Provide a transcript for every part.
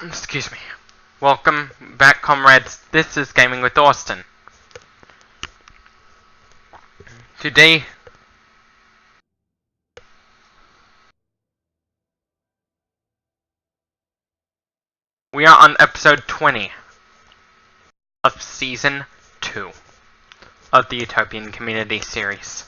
Excuse me. Welcome back, comrades. This is Gaming with Austin. Today, we are on episode 20 of Season 2 of the Utopian Community series.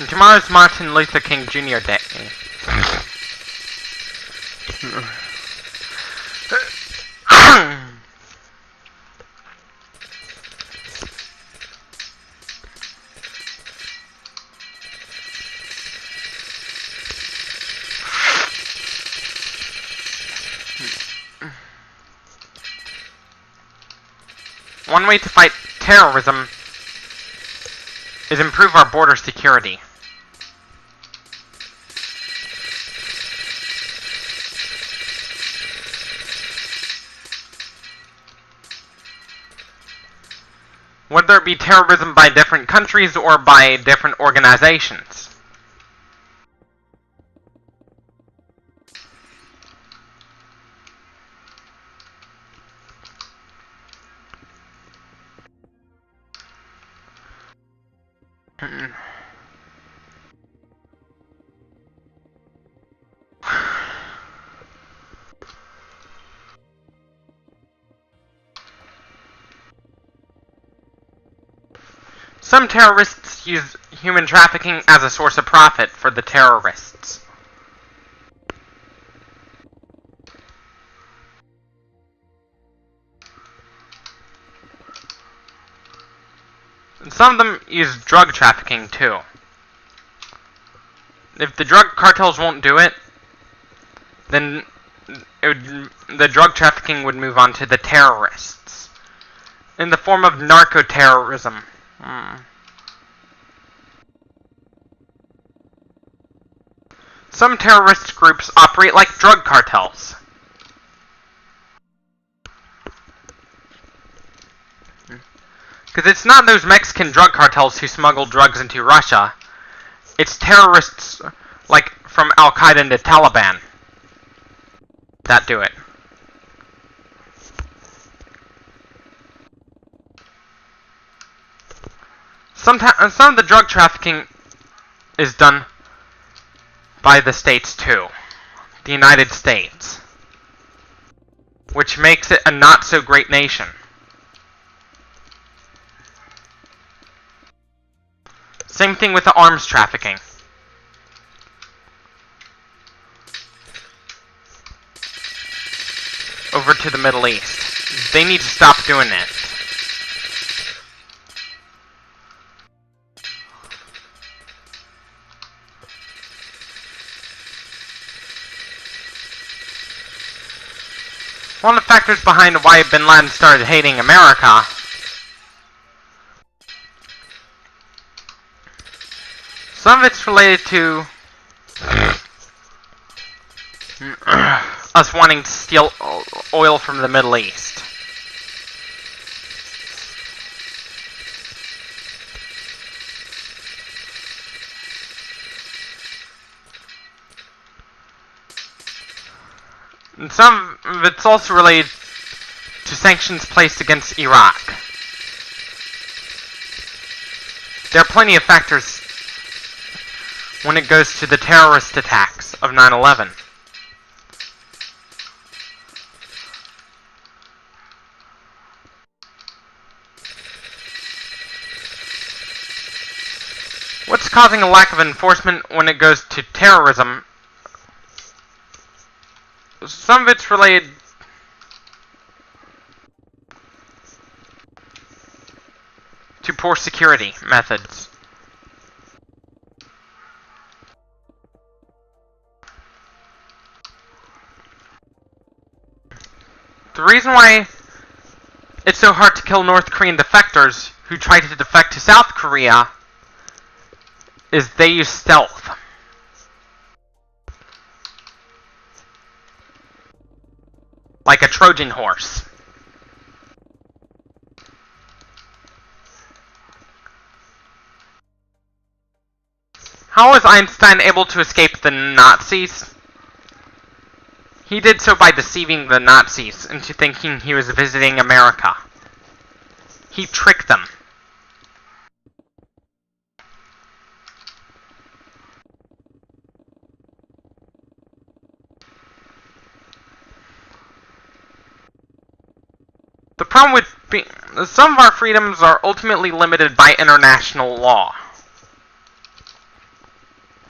Tomorrow's Martin Luther King Jr. Day. One way to fight terrorism is improve our border security. Whether it be terrorism by different countries or by different organizations. Some terrorists use human trafficking as a source of profit for the terrorists. And some of them use drug trafficking too. If the drug cartels won't do it, then the drug trafficking would move on to the terrorists in the form of narco-terrorism. Some terrorist groups operate like drug cartels. Because it's not those Mexican drug cartels who smuggle drugs into Russia. It's terrorists like from Al-Qaeda and the Taliban that do it. Some of the drug trafficking is done by the states too. The United States. Which makes it a not so great nation. Same thing with the arms trafficking. Over to the Middle East. They need to stop doing it. One of the factors behind why Bin Laden started hating America some of it's related to us wanting to steal oil from the Middle East. And some of it's also related to sanctions placed against Iraq. There are plenty of factors when it goes to the terrorist attacks of 9/11. What's causing a lack of enforcement when it goes to terrorism? Some of it's related to poor security methods. The reason why it's so hard to kill North Korean defectors who try to defect to South Korea is they use stealth. Like a Trojan horse. How was Einstein able to escape the Nazis? He did so by deceiving the Nazis into thinking he was visiting America. He tricked them. The problem with some of our freedoms are ultimately limited by international law.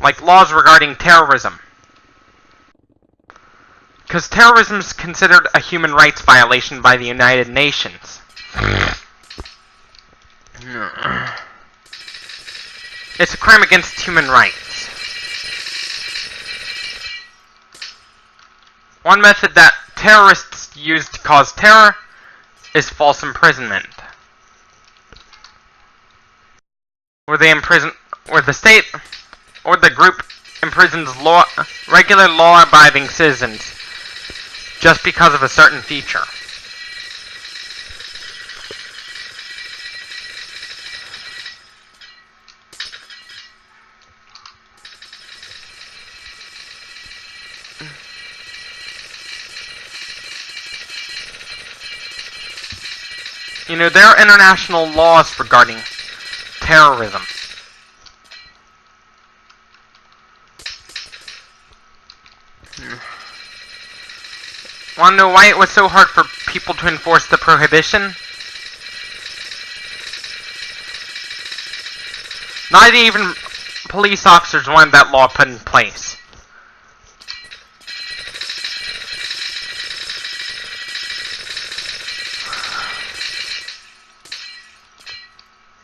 Like laws regarding terrorism. Because terrorism is considered a human rights violation by the United Nations. It's a crime against human rights. One method that terrorists use to cause terror is false imprisonment. Where the state or the group imprisons regular law-abiding citizens just because of a certain feature. You know, there are international laws regarding terrorism. Want to know why it was so hard for people to enforce the prohibition? Not even police officers wanted that law put in place.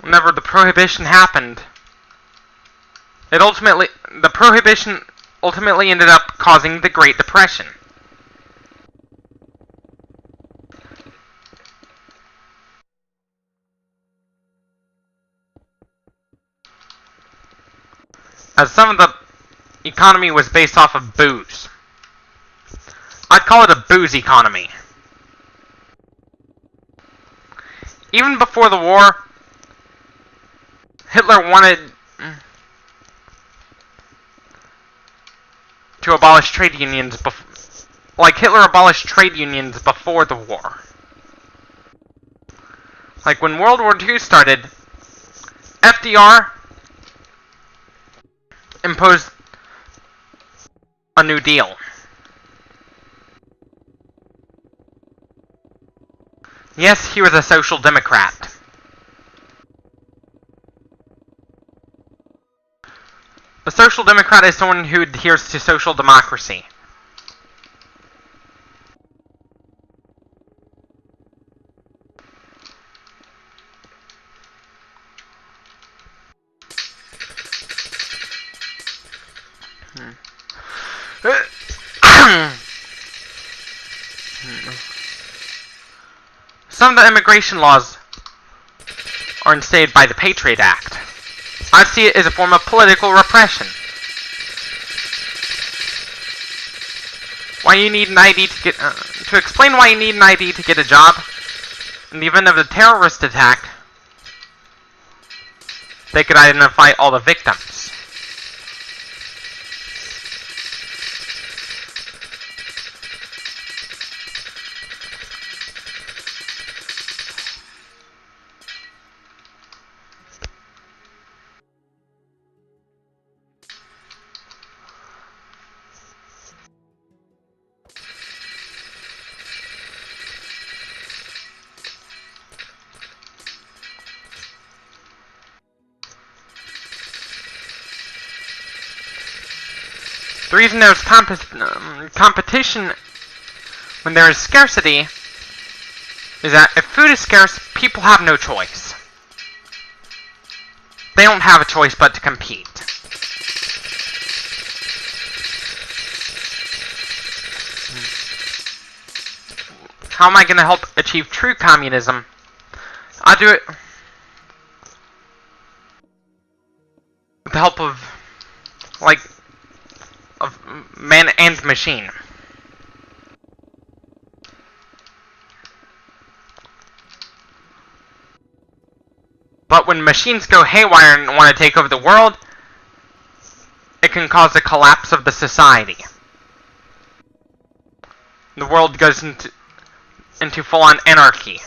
Whenever the prohibition happened, the prohibition ultimately ended up causing the Great Depression. As some of the economy was based off of booze. I'd call it a booze economy. Even before the war, Hitler wanted to abolish trade unions Hitler abolished trade unions before the war. Like when World War II started, FDR imposed a New Deal. Yes, he was a social democrat. A social democrat is someone who adheres to social democracy. Some of the immigration laws are instated by the Patriot Act. I see it as a form of political repression. Why you need an ID to explain why you need an ID to get a job in the event of a terrorist attack, they could identify all the victims. The reason there's competition when there is scarcity is that if food is scarce, people have no choice. They don't have a choice but to compete. How am I going to help achieve true communism? I'll do it with the help of, like, of man and machine. But when machines go haywire and want to take over the world, it can cause a collapse of the society. The world goes into full-on anarchy.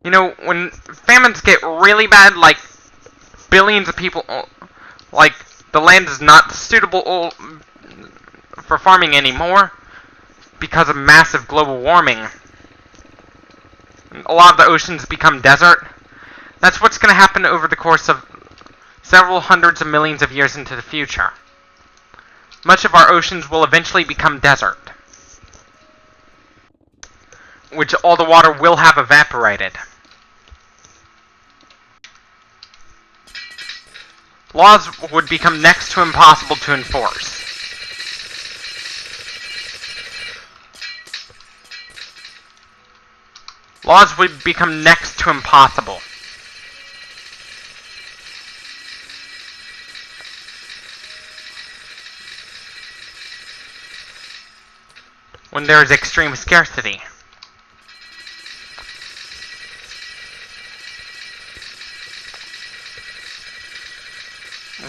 You know, when famines get really bad, like billions of people, like the land is not suitable for farming anymore because of massive global warming. A lot of the oceans become desert. That's what's going to happen over the course of several hundreds of millions of years into the future. Much of our oceans will eventually become desert, which all the water will have evaporated. Laws would become next to impossible to enforce. Laws would become next to impossible. When there is extreme scarcity.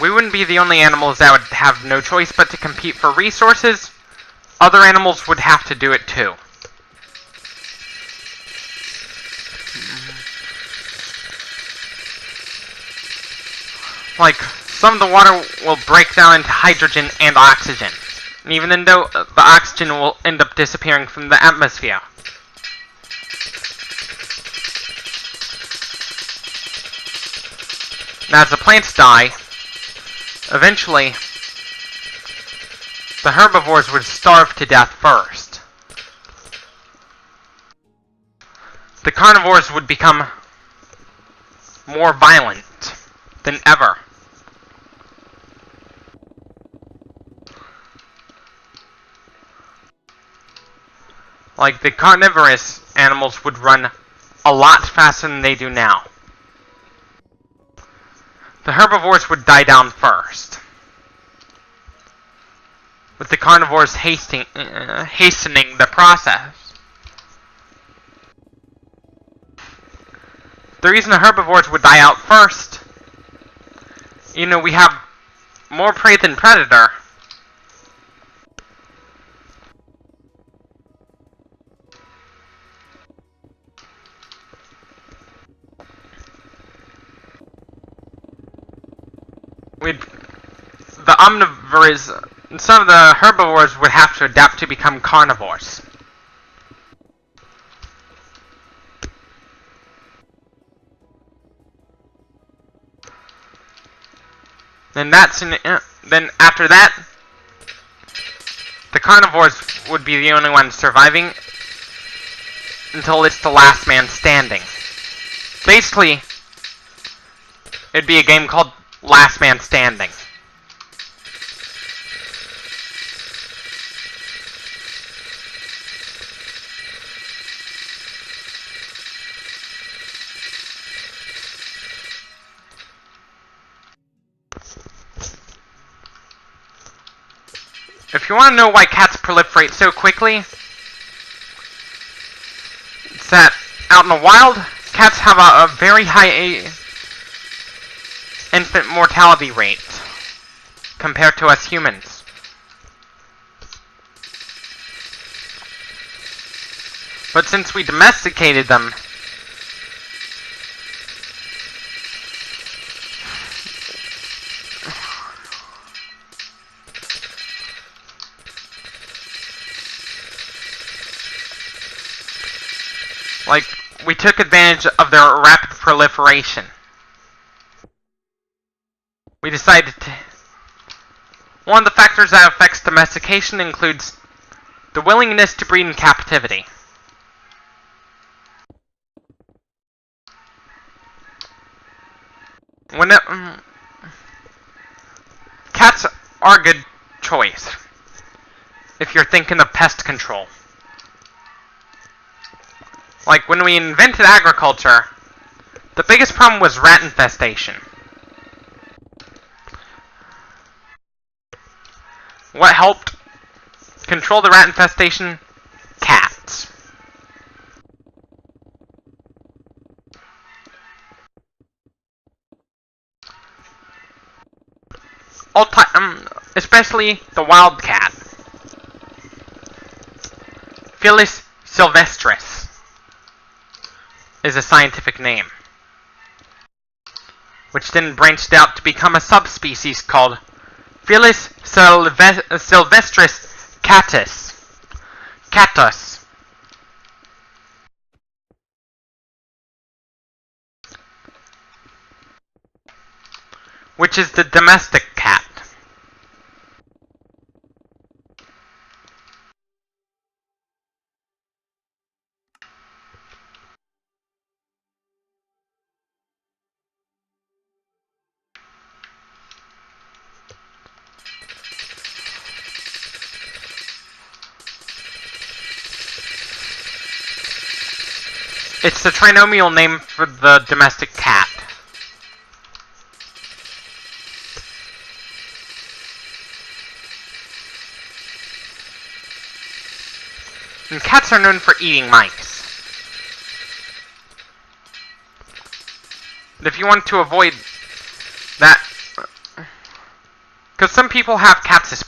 We wouldn't be the only animals that would have no choice but to compete for resources. Other animals would have to do it too. Like, some of the water will break down into hydrogen and oxygen. And even though the oxygen will end up disappearing from the atmosphere. Now, as the plants die, eventually, the herbivores would starve to death first. The carnivores would become more violent than ever. Like, the carnivorous animals would run a lot faster than they do now. The herbivores would die down first, with the carnivores hastening the process. The reason the herbivores would die out first, you know, we have more prey than predator. The omnivores, some of the herbivores would have to adapt to become carnivores. Then after that, the carnivores would be the only ones surviving until it's the last man standing. Basically, it'd be a game called Last Man Standing. If you want to know why cats proliferate so quickly, it's that out in the wild, cats have a very high infant mortality rate compared to us humans. But since we domesticated them, like, we took advantage of their rapid proliferation. We decided to... One of the factors that affects domestication includes the willingness to breed in captivity. Cats are good choice if you're thinking of pest control. Like, when we invented agriculture, the biggest problem was rat infestation. What helped control the rat infestation? Cats. Especially the wild cat. Felis sylvestris is a scientific name, which then branched out to become a subspecies called Felis sylvestris catus, which is the domestic cat. It's the trinomial name for the domestic cat. And cats are known for eating mice. And if you want to avoid that, because some people have cats as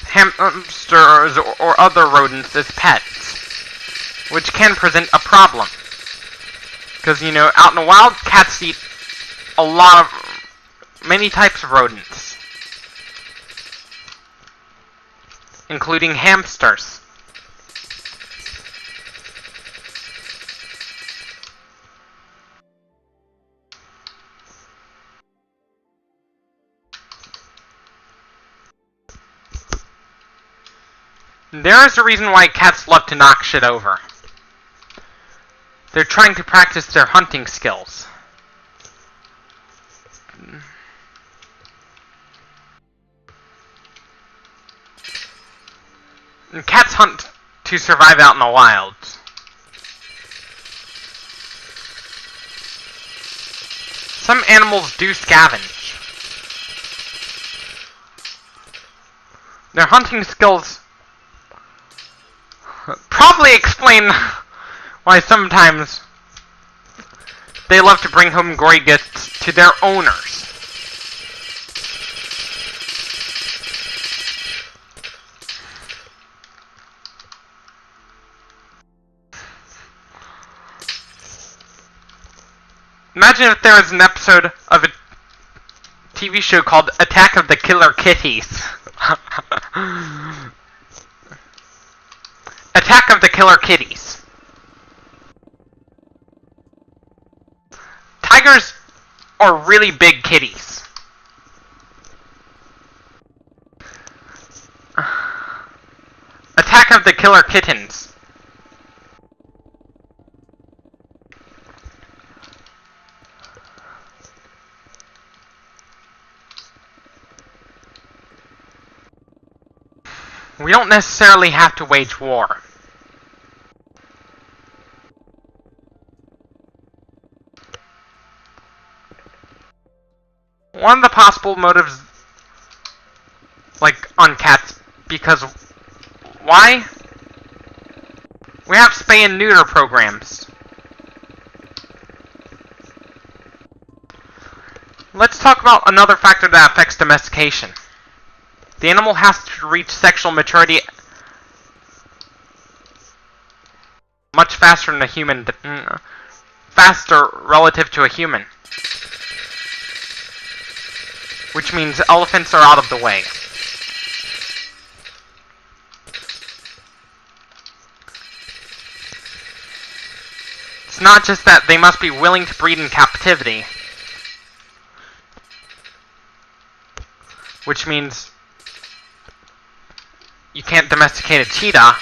hamsters or other rodents as pets, which can present a problem. Because, you know, out in the wild, cats eat many types of rodents, including hamsters. There is a reason why cats love to knock shit over. They're trying to practice their hunting skills. And cats hunt to survive out in the wild. Some animals do scavenge. Their hunting skills probably explain why sometimes they love to bring home gory gifts to their owners. Imagine if there was an episode of a TV show called Attack of the Killer Kitties. Attack of the Killer Kitties. Tigers are really big kitties. Attack of the Killer Kittens. We don't necessarily have to wage war. One of the possible motives, like, on cats, because why? We have spay and neuter programs. Let's talk about another factor that affects domestication. The animal has to reach sexual maturity much faster than a human, faster relative to a human. Which means elephants are out of the way. It's not just that they must be willing to breed in captivity, which means you can't domesticate a cheetah.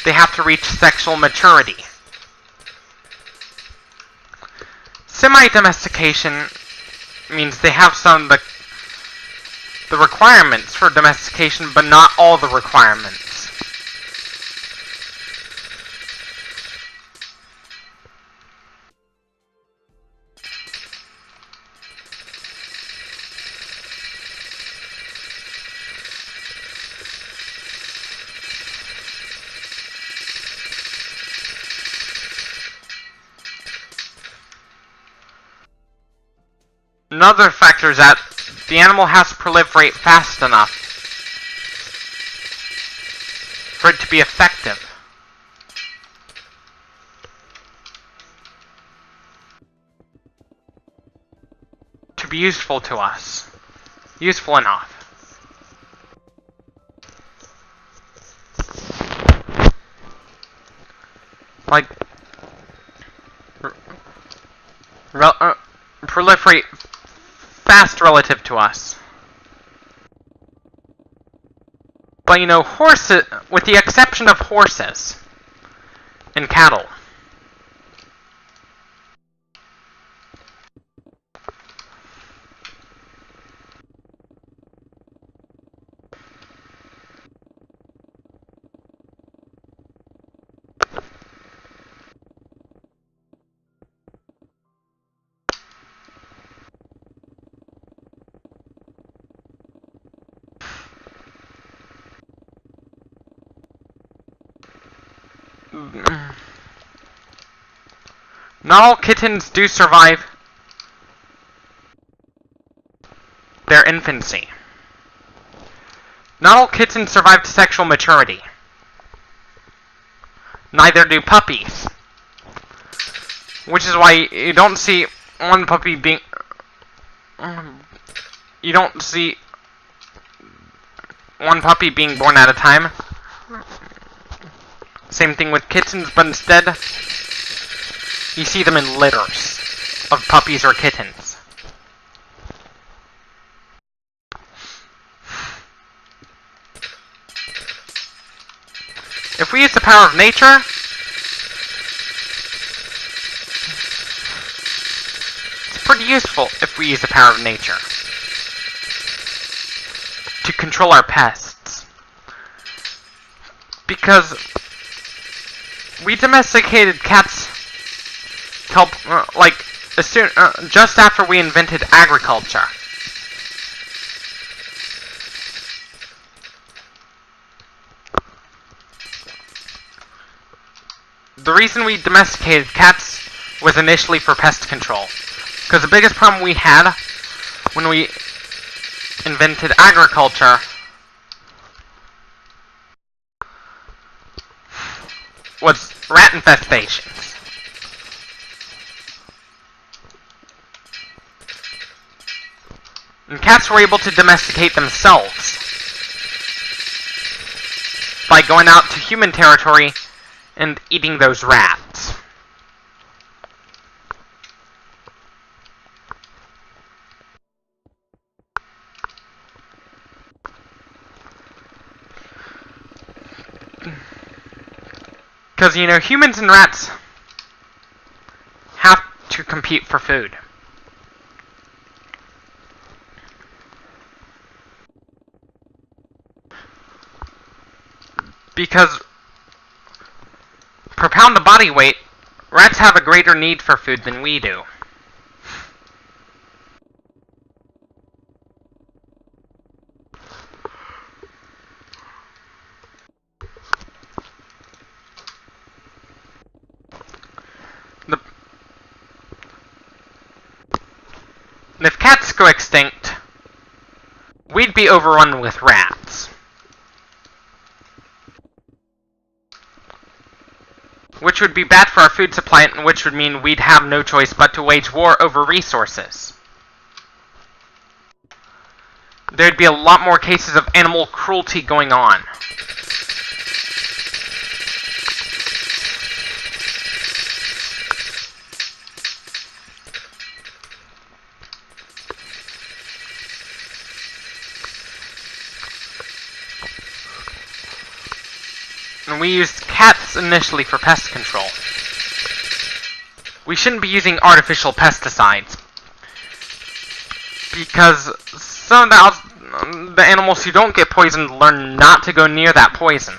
They have to reach sexual maturity. Semi-domestication means they have some of the the requirements for domestication, but not all the requirements. Another factor is that the animal has to proliferate fast enough for it to be effective. To be useful to us. Useful enough. Like, proliferate fast relative to us. But you know, horses, with the exception of horses and cattle, not all kittens do survive their infancy. Not all kittens survive to sexual maturity. Neither do puppies. Which is why you don't see one puppy being... You don't see one puppy being born at a time. Same thing with kittens, but instead, you see them in litters of puppies or kittens. If we use the power of nature, it's pretty useful if we use the power of nature to control our pests. Because we domesticated cats to help, like, just after we invented agriculture. The reason we domesticated cats was initially for pest control. Because the biggest problem we had when we invented agriculture was rat infestations. And cats were able to domesticate themselves by going out to human territory and eating those rats. Because, you know, humans and rats have to compete for food. Because per pound of body weight, rats have a greater need for food than we do. And if cats go extinct, we'd be overrun with rats. Which would be bad for our food supply, and which would mean we'd have no choice but to wage war over resources. There'd be a lot more cases of animal cruelty going on. And we used cats initially for pest control. We shouldn't be using artificial pesticides, because some of the animals who don't get poisoned learn not to go near that poison.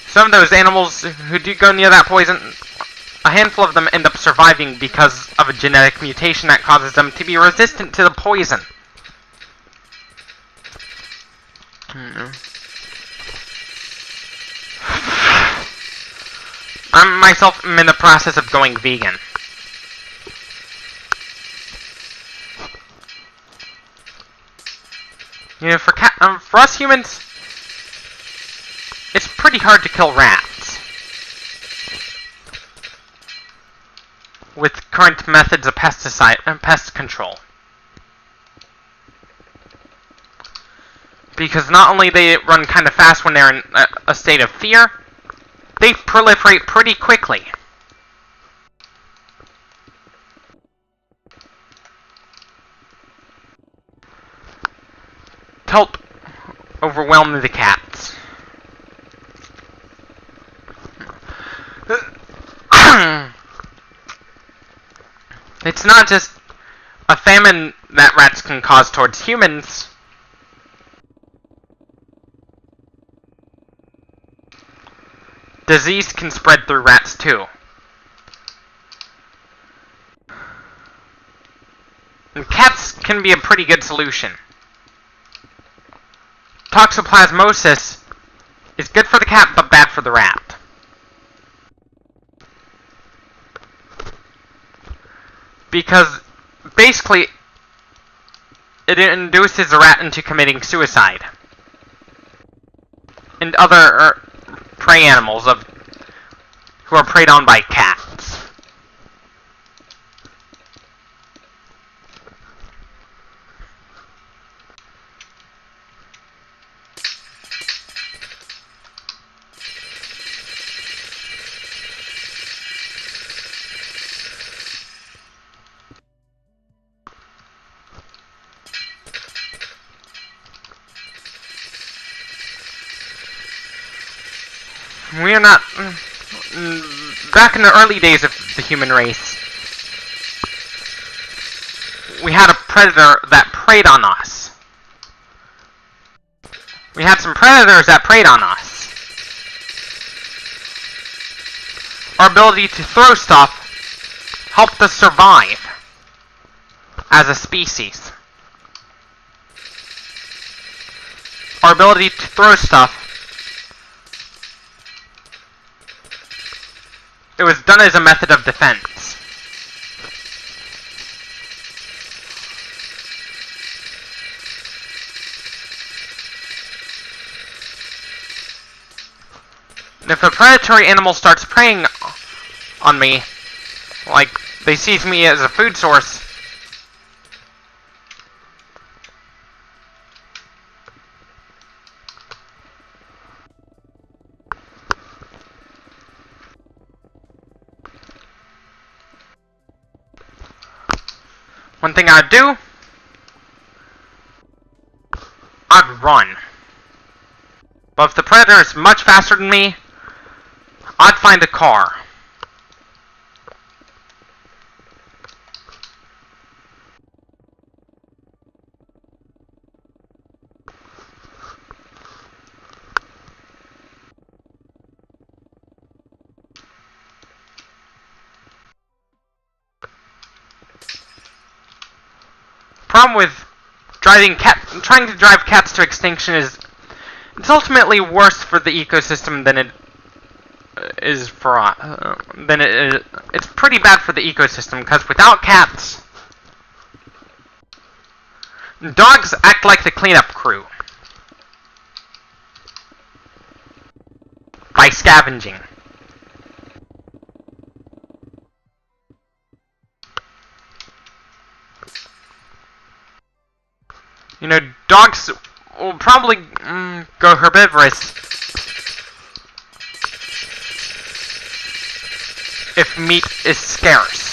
Some of those animals who do go near that poison, a handful of them end up surviving because of a genetic mutation that causes them to be resistant to the poison. I myself am in the process of going vegan. You know, for us humans, it's pretty hard to kill rats with current methods of pesticide and pest control. Because not only they run kind of fast when they're in a state of fear, they proliferate pretty quickly. To help overwhelm the cats. It's not just a famine that rats can cause towards humans. Disease can spread through rats too. And cats can be a pretty good solution. Toxoplasmosis is good for the cat, but bad for the rat. Because, basically, it induces the rat into committing suicide. And other prey animals who are preyed on by cats. We are not... Back in the early days of the human race, we had a predator that preyed on us. We had some predators that preyed on us. Our ability to throw stuff helped us survive as a species. Our ability to throw stuff, it was done as a method of defense. And if a predatory animal starts preying on me, like they seize me as a food source, one thing I'd do, I'd run. But if the predator is much faster than me, I'd find a car. Problem with trying to drive cats to extinction is it's ultimately worse for the ecosystem than it is for it's pretty bad for the ecosystem, because without cats, dogs act like the cleanup crew by scavenging. You know, dogs will probably go herbivorous if meat is scarce.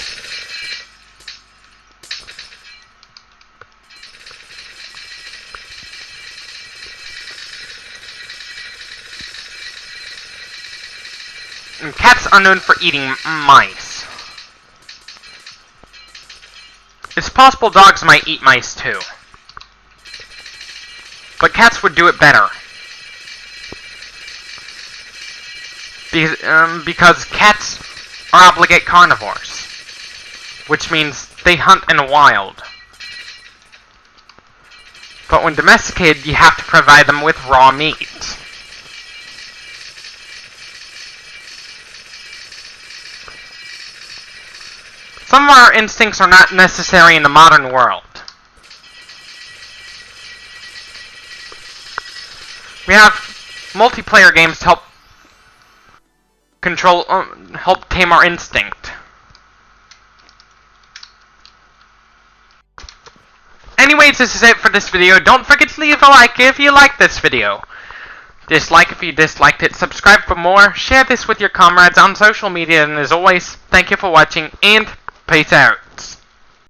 And cats are known for eating mice. It's possible dogs might eat mice too. But cats would do it better. Because cats are obligate carnivores. Which means they hunt in the wild. But when domesticated, you have to provide them with raw meat. Some of our instincts are not necessary in the modern world. We have multiplayer games to help help tame our instinct. Anyways, this is it for this video. Don't forget to leave a like if you like this video. Dislike if you disliked it. Subscribe for more. Share this with your comrades on social media. And as always, thank you for watching and peace out.